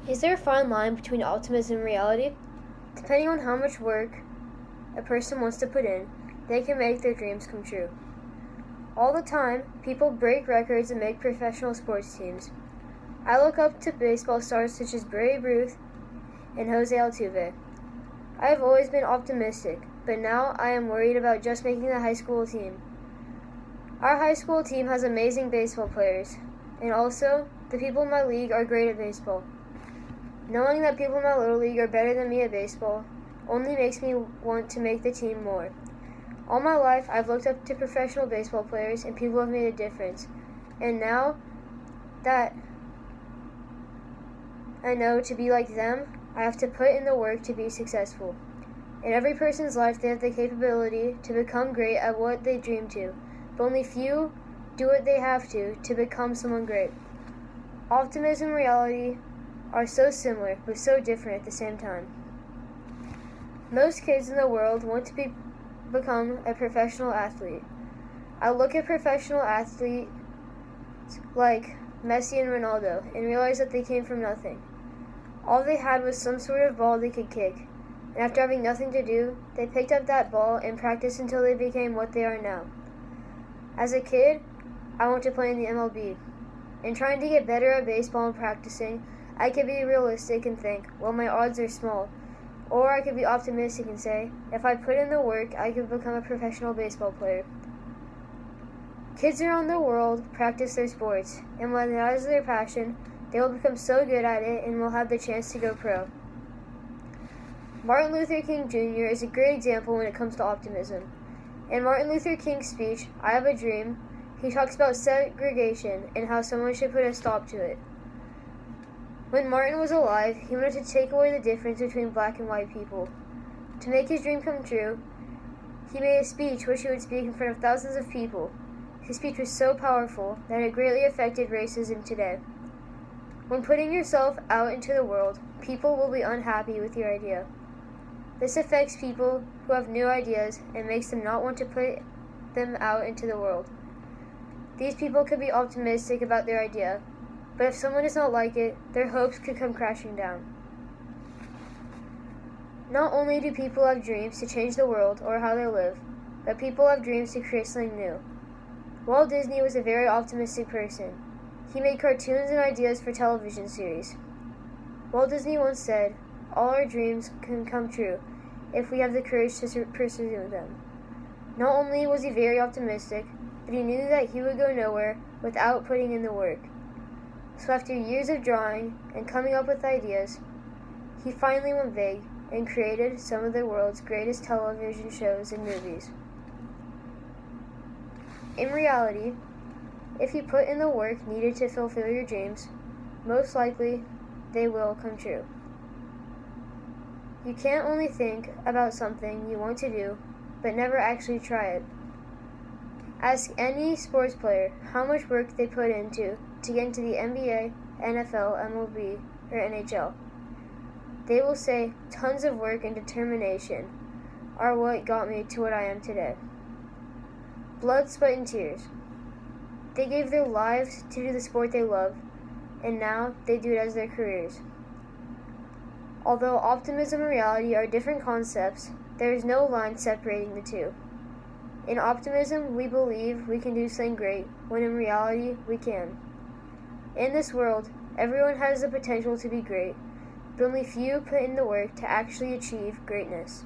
Is there a fine line between optimism and reality? Depending on how much work a person wants to put in, they can make their dreams come true. All the time, people break records and make professional sports teams. I look up to baseball stars such as Babe Ruth and Jose Altuve. I have always been optimistic, but now I am worried about just making the high school team. Our high school team has amazing baseball players, and also, the people in my league are great at baseball. Knowing that people in my little league are better than me at baseball only makes me want to make the team more. All my life, I've looked up to professional baseball players and people who have made a difference. And now that I know to be like them, I have to put in the work to be successful. In every person's life, they have the capability to become great at what they dream to, but only few do what they have to become someone great. Optimism and reality are so similar, but so different at the same time. Most kids in the world want to become a professional athlete. I look at professional athletes like Messi and Ronaldo and realize that they came from nothing. All they had was some sort of ball they could kick, and after having nothing to do, they picked up that ball and practiced until they became what they are now. As a kid, I want to play in the MLB. In trying to get better at baseball and practicing, I could be realistic and think, well, my odds are small. Or I could be optimistic and say, if I put in the work, I could become a professional baseball player. Kids around the world practice their sports, and when that is their passion, they will become so good at it and will have the chance to go pro. Martin Luther King Jr. is a great example when it comes to optimism. In Martin Luther King's speech, I Have a Dream, he talks about segregation and how someone should put a stop to it. When Martin was alive, he wanted to take away the difference between black and white people. To make his dream come true, he made a speech which he would speak in front of thousands of people. His speech was so powerful that it greatly affected racism today. When putting yourself out into the world, people will be unhappy with your idea. This affects people who have new ideas and makes them not want to put them out into the world. These people could be optimistic about their idea, but if someone does not like it, their hopes could come crashing down. Not only do people have dreams to change the world or how they live, but people have dreams to create something new. Walt Disney was a very optimistic person. He made cartoons and ideas for television series. Walt Disney once said, "All our dreams can come true if we have the courage to pursue them." Not only was he very optimistic, but he knew that he would go nowhere without putting in the work. So after years of drawing and coming up with ideas, he finally went big and created some of the world's greatest television shows and movies. In reality, if you put in the work needed to fulfill your dreams, most likely they will come true. You can't only think about something you want to do, but never actually try it. Ask any sports player how much work they put into to get into the NBA, NFL, MLB, or NHL. They will say tons of work and determination are what got me to what I am today. Blood, sweat, and tears. They gave their lives to do the sport they love, and now they do it as their careers. Although optimism and reality are different concepts, there is no line separating the two. In optimism, we believe we can do something great, when in reality, we can. In this world, everyone has the potential to be great, but only few put in the work to actually achieve greatness.